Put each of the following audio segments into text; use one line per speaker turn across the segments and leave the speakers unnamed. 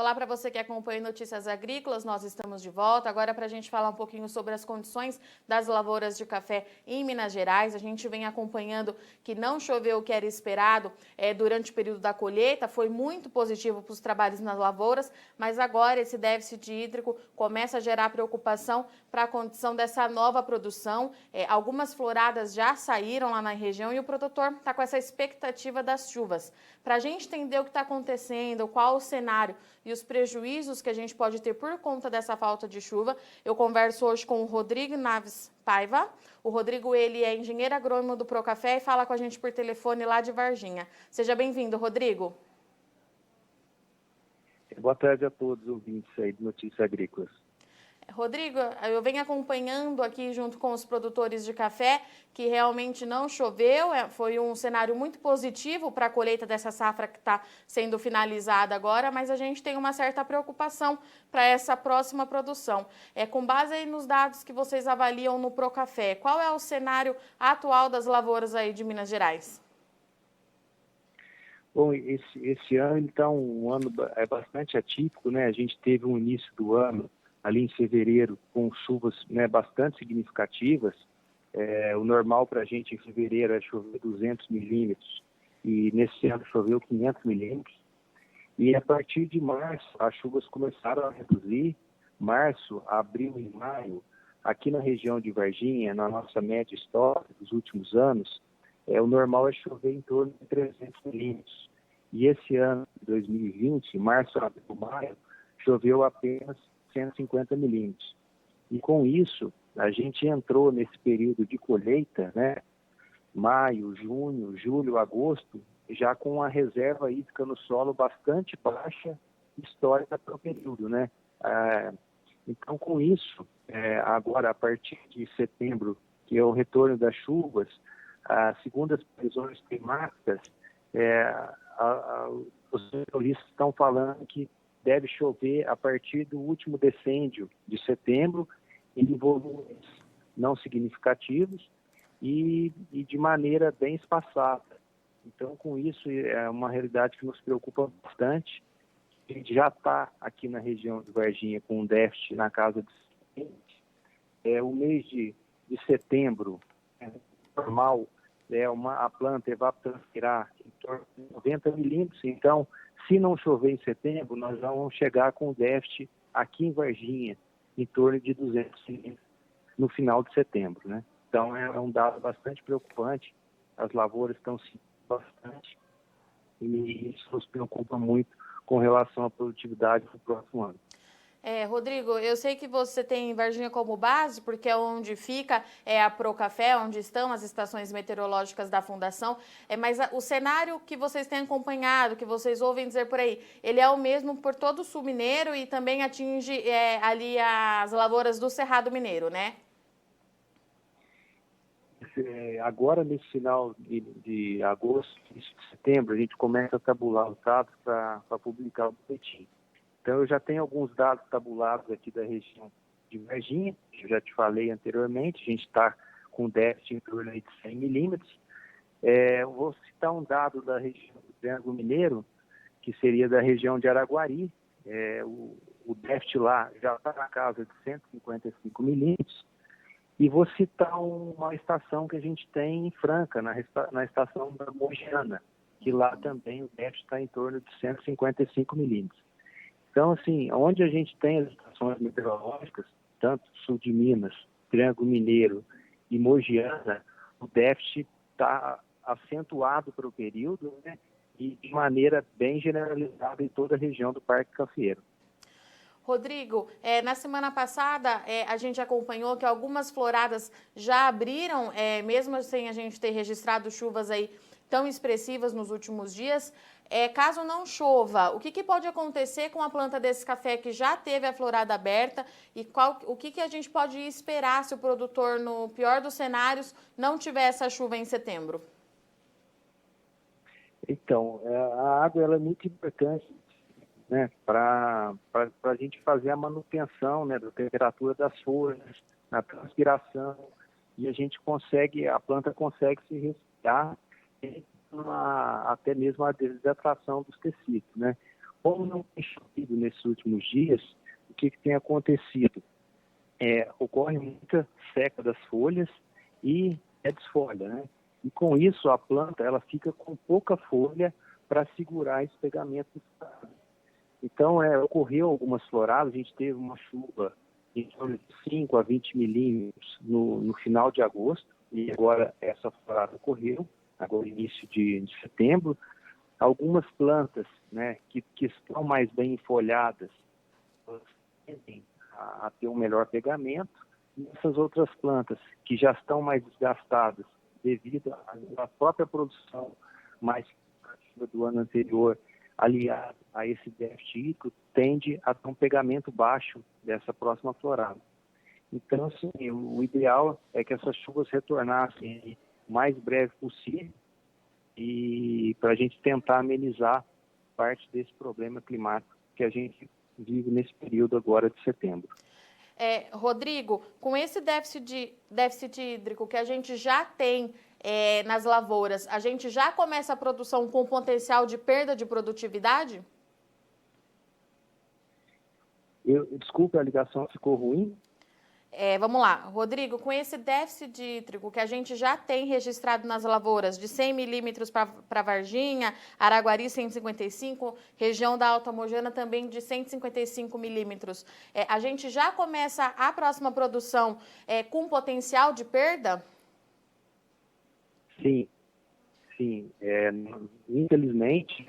Olá para você que acompanha Notícias Agrícolas, nós estamos de volta. Agora para a gente falar um pouquinho sobre as condições das lavouras de café em Minas Gerais. A gente vem acompanhando que não choveu o que era esperado durante o período da colheita, foi muito positivo para os trabalhos nas lavouras, mas agora esse déficit hídrico começa a gerar preocupação para a condição dessa nova produção. Algumas floradas já saíram lá na região e o produtor está com essa expectativa das chuvas. Para a gente entender o que está acontecendo, qual o cenário e os prejuízos que a gente pode ter por conta dessa falta de chuva, eu converso hoje com o Rodrigo Naves Paiva. O Rodrigo, ele é engenheiro agrônomo do Procafé e fala com a gente por telefone lá de Varginha. Seja bem-vindo, Rodrigo.
Boa tarde a todos os ouvintes aí de Notícias Agrícolas.
Rodrigo, eu venho acompanhando aqui junto com os produtores de café que realmente não choveu, foi um cenário muito positivo para a colheita dessa safra que está sendo finalizada agora, mas a gente tem uma certa preocupação para essa próxima produção. Com base aí nos dados que vocês avaliam no Procafé, qual é o cenário atual das lavouras aí de Minas Gerais?
Bom, esse ano então um ano bastante atípico, né? A gente teve um início do ano ali em fevereiro com chuvas, né, bastante significativas. O normal para a gente em fevereiro é chover 200 milímetros e nesse ano choveu 500 milímetros. E a partir de março as chuvas começaram a reduzir. Março, abril e maio, aqui na região de Varginha, na nossa média histórica dos últimos anos, o normal é chover em torno de 300 milímetros. E esse ano, 2020, março, abril e maio, choveu apenas 150 milímetros. E com isso, a gente entrou nesse período de colheita, né? Maio, junho, julho, agosto, já com uma reserva hídrica no solo bastante baixa, histórica para o período, né? Então, com isso, agora, a partir de setembro, que é o retorno das chuvas, segundo as previsões climáticas, os especialistas estão falando que deve chover a partir do último decêndio de setembro, em volumes não significativos e de maneira bem espaçada. Então, com isso, é uma realidade que nos preocupa bastante. A gente já está aqui na região de Varginha com um déficit na casa de 100. O mês de setembro normal, a planta evapotranspirar em torno de 90 milímetros. Então, se não chover em setembro, nós vamos chegar com o déficit aqui em Varginha em torno de 200 milímetros no final de setembro, né? Então, é um dado bastante preocupante. As lavouras estão se bastante e isso nos preocupa muito com relação à produtividade do próximo ano.
Rodrigo, eu sei que você tem Varginha como base, porque é onde fica a Procafé, onde estão as estações meteorológicas da Fundação, mas o cenário que vocês têm acompanhado, que vocês ouvem dizer por aí, ele é o mesmo por todo o sul mineiro e também atinge ali as lavouras do Cerrado Mineiro, né?
Agora, nesse final de agosto, início de setembro, a gente começa a tabular os dados para publicar o boletim. Então, eu já tenho alguns dados tabulados aqui da região de Varginha, que eu já te falei anteriormente, a gente está com déficit em torno de 100 milímetros. Eu vou citar um dado da região do Triângulo Mineiro, que seria da região de Araguari. O déficit lá já está na casa de 155 milímetros. E vou citar uma estação que a gente tem em Franca, na estação da Mogiana, que lá também o déficit está em torno de 155 milímetros. Então, assim, onde a gente tem as estações meteorológicas, tanto sul de Minas, Triângulo Mineiro e Mogiana, o déficit está acentuado para o período, né, e de maneira bem generalizada em toda a região do Parque Cafeeiro.
Rodrigo, na semana passada a gente acompanhou que algumas floradas já abriram, mesmo sem a gente ter registrado chuvas aí tão expressivas nos últimos dias. Caso não chova, o que pode acontecer com a planta desse café que já teve a florada aberta e o que a gente pode esperar se o produtor, no pior dos cenários, não tiver essa chuva em setembro?
Então, a água ela é muito importante, né, para a gente fazer a manutenção, né, da temperatura das folhas, na transpiração, e a planta consegue se resfriar, até mesmo a desidratação dos tecidos, né? como não tem chovido nesses últimos dias, o que tem acontecido? Ocorre muita seca das folhas e desfolha, né? E com isso a planta ela fica com pouca folha para segurar esse pegamento do estado. Então, ocorreu algumas floradas, a gente teve uma chuva em torno de 5 a 20 milímetros no final de agosto, e agora essa florada ocorreu, agora início de setembro. Algumas plantas, né, que estão mais bem enfolhadas, elas tendem a ter um melhor pegamento, e essas outras plantas que já estão mais desgastadas devido à própria produção mais do ano anterior, aliado a esse déficit hídrico, tende a ter um pegamento baixo dessa próxima florada. Então, assim, o ideal é que essas chuvas retornassem o mais breve possível e para a gente tentar amenizar parte desse problema climático que a gente vive nesse período agora de setembro.
Rodrigo, com esse déficit hídrico que a gente já tem nas lavouras, a gente já começa a produção com potencial de perda de produtividade?
Desculpa, a ligação ficou ruim?
Vamos lá, Rodrigo, com esse déficit hídrico que a gente já tem registrado nas lavouras, de 100 milímetros para Varginha, Araguari 155, região da Alta Mogiana também de 155 milímetros, a gente já começa a próxima produção com potencial de perda?
Sim. Infelizmente,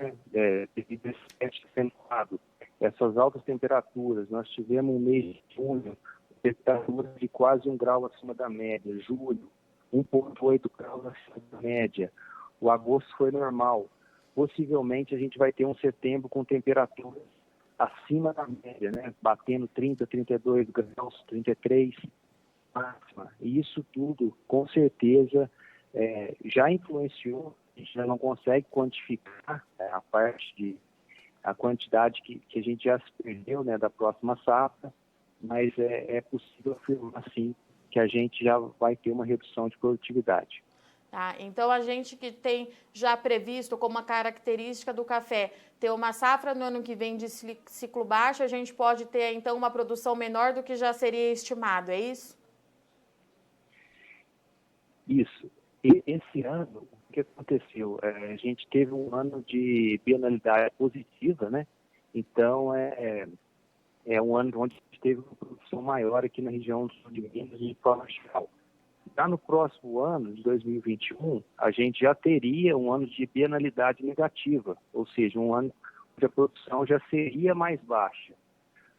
devido a esse déficit acentuado, essas altas temperaturas, nós tivemos um mês de junho, temperatura de quase 1 grau acima da média, julho, 1,8 graus acima da média, o agosto foi normal. Possivelmente a gente vai ter um setembro com temperaturas acima da média, né? Batendo 30, 32 graus, 33 máxima. E isso tudo, com certeza, já influenciou, a gente já não consegue quantificar a quantidade que a gente já se perdeu, né, da próxima safra, mas é possível afirmar, sim, que a gente já vai ter uma redução de produtividade.
Tá, então a gente que tem já previsto como uma característica do café ter uma safra no ano que vem de ciclo baixo, a gente pode ter então uma produção menor do que já seria estimado, é isso?
Isso. E esse ano, o que aconteceu? A gente teve um ano de bienalidade positiva, né? Então, é um ano onde a gente teve uma produção maior aqui na região do sul de Minas de forma geral. Já no próximo ano, de 2021, a gente já teria um ano de bienalidade negativa, ou seja, um ano onde a produção já seria mais baixa.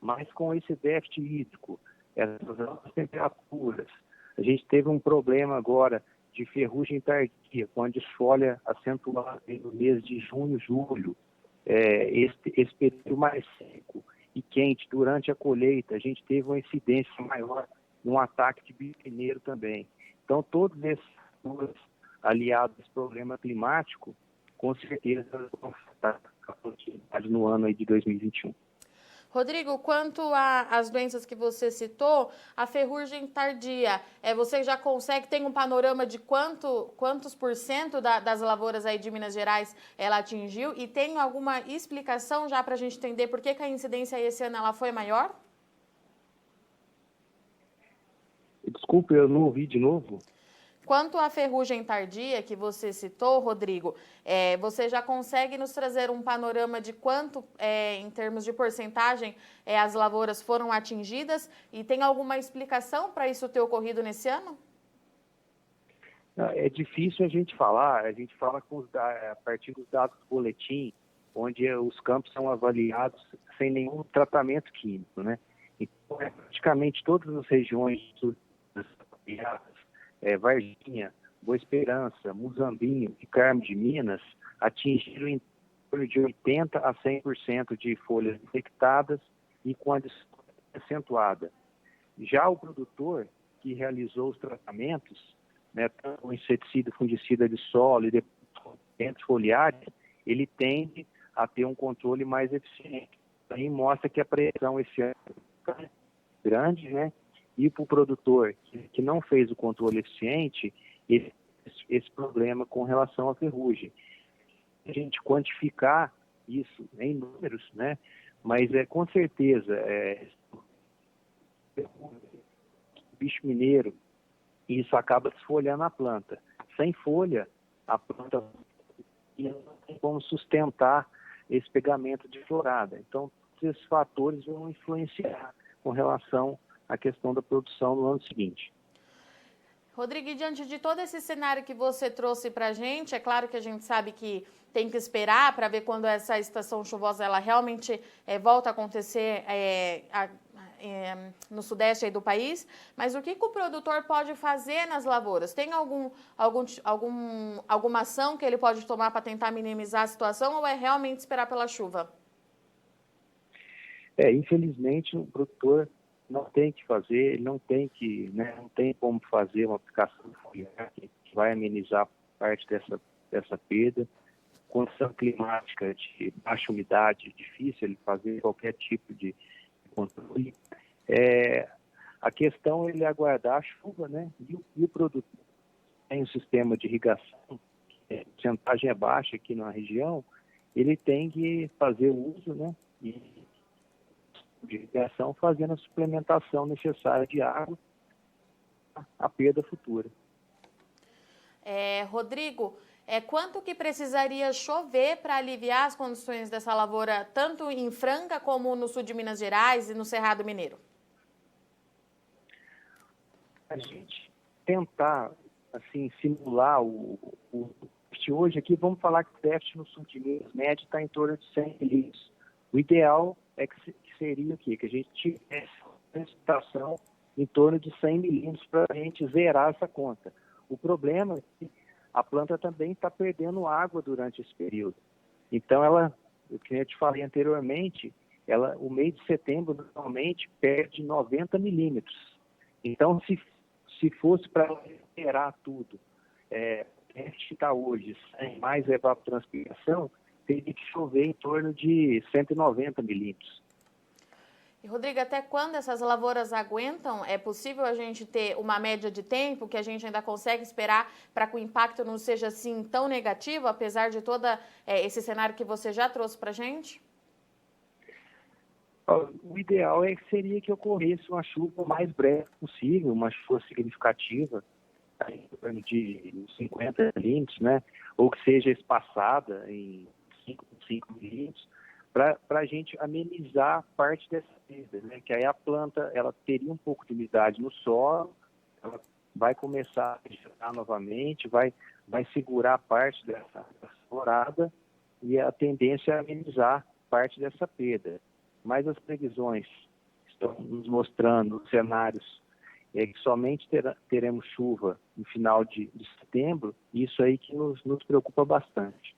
Mas com esse déficit hídrico, essas altas temperaturas, a gente teve um problema agora de ferrugem tardia, com a desfolha acentuada no mês de junho, julho, esse período mais seco e quente durante a colheita, a gente teve uma incidência maior num ataque de bicho mineiro também. Então, todos esses fatores aliados a esse problema climático, com certeza vão afetar a produtividade no ano aí de 2021.
Rodrigo, quanto às doenças que você citou, a ferrugem tardia, você já tem um panorama de quantos por cento das lavouras aí de Minas Gerais ela atingiu? E tem alguma explicação já para a gente entender por que a incidência esse ano ela foi maior?
Desculpe, eu não ouvi de novo.
Quanto à ferrugem tardia que você citou, Rodrigo, você já consegue nos trazer um panorama de quanto, em termos de porcentagem, as lavouras foram atingidas? E tem alguma explicação para isso ter ocorrido nesse ano?
É difícil a gente fala a partir dos dados do boletim, onde os campos são avaliados sem nenhum tratamento químico, né? Então, praticamente todas as regiões Varginha, Boa Esperança, Muzambinho e Carmo de Minas atingiram em torno de 80% a 100% de folhas infectadas e com a desfolha acentuada. Já o produtor que realizou os tratamentos, né, tanto o inseticida, fungicida de solo e depois foliares, ele tende a ter um controle mais eficiente. Aí mostra que a pressão esse ano é grande, né? E para o produtor que não fez o controle eficiente, esse problema com relação à ferrugem. A gente quantificar isso em números, né? Mas com certeza bicho mineiro, isso acaba desfolhando a planta. Sem folha, a planta não tem como sustentar esse pegamento de florada. Então, esses fatores vão influenciar com relação à questão da produção no ano seguinte.
Rodrigo, diante de todo esse cenário que você trouxe para a gente, é claro que a gente sabe que tem que esperar para ver quando essa estação chuvosa ela realmente volta a acontecer no sudeste aí do país, mas o que o produtor pode fazer nas lavouras? Tem alguma ação que ele pode tomar para tentar minimizar a situação ou é realmente esperar pela chuva?
Infelizmente, o produtor não tem que fazer, ele não tem como fazer uma aplicação foliar que vai amenizar parte dessa perda. Condição climática de baixa umidade, difícil ele fazer qualquer tipo de controle. A questão é ele aguardar a chuva, né? E o produtor tem um sistema de irrigação, que a porcentagem é baixa aqui na região, ele tem que fazer o uso, né? De irrigação, fazendo a suplementação necessária de água à perda futura.
Rodrigo, quanto que precisaria chover para aliviar as condições dessa lavoura, tanto em Franca como no sul de Minas Gerais e no Cerrado Mineiro?
A gente tentar, assim, simular hoje aqui, vamos falar que o déficit no sul de Minas médio está em torno de 100 milímetros. O ideal é que seria o quê? Que a gente tivesse uma situação em torno de 100 milímetros para a gente zerar essa conta. O problema é que a planta também está perdendo água durante esse período. Então, o que eu te falei anteriormente, o mês de setembro normalmente perde 90 milímetros. Então, se fosse para zerar tudo, a gente está hoje sem mais evapotranspiração, teria que chover em torno de 190 milímetros.
E, Rodrigo, até quando essas lavouras aguentam? É possível a gente ter uma média de tempo que a gente ainda consegue esperar para que o impacto não seja assim tão negativo, apesar de todo esse cenário que você já trouxe para a gente?
O ideal seria que ocorresse uma chuva mais breve possível, uma chuva significativa, em torno de 50 milímetros, né? Ou que seja espaçada em 5 milímetros, para a gente amenizar parte dessa perda, né? Que aí a planta ela teria um pouco de umidade no solo, ela vai começar a vegetar novamente, vai segurar parte dessa florada e a tendência é amenizar parte dessa perda. Mas as previsões estão nos mostrando cenários que somente teremos chuva no final de setembro, e isso aí que nos preocupa bastante.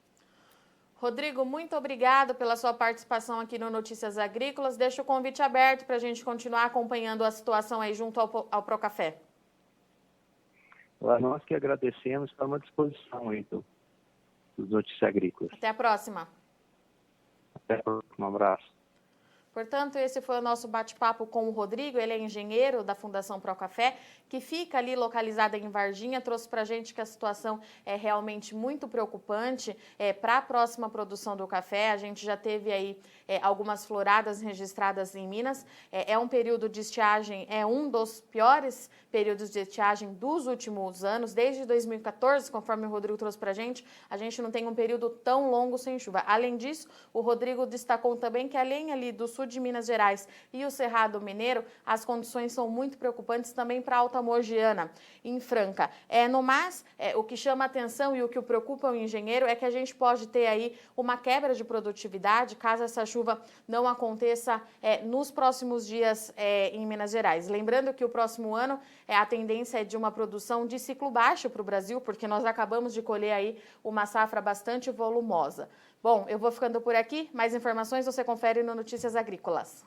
Rodrigo, muito obrigado pela sua participação aqui no Notícias Agrícolas. Deixo o convite aberto para a gente continuar acompanhando a situação aí junto ao Procafé.
Nós que agradecemos, estamos à disposição aí dos Notícias Agrícolas.
Até a próxima.
Até a próxima, um abraço.
Portanto, esse foi o nosso bate-papo com o Rodrigo, ele é engenheiro da Fundação Procafé, que fica ali localizada em Varginha, trouxe para a gente que a situação é realmente muito preocupante para a próxima produção do café. A gente já teve aí algumas floradas registradas em Minas, é um período de estiagem, é um dos piores períodos de estiagem dos últimos anos, desde 2014, conforme o Rodrigo trouxe para a gente não tem um período tão longo sem chuva. Além disso, o Rodrigo destacou também que além ali do sul de Minas Gerais e o Cerrado Mineiro, as condições são muito preocupantes também para a Alta Mogiana, em Franca. No mais, o que chama a atenção e o que preocupa o engenheiro é que a gente pode ter aí uma quebra de produtividade, caso essa chuva não aconteça nos próximos dias em Minas Gerais. Lembrando que o próximo ano a tendência é de uma produção de ciclo baixo para o Brasil, porque nós acabamos de colher aí uma safra bastante volumosa. Bom, eu vou ficando por aqui. Mais informações você confere no Notícias Agrícolas.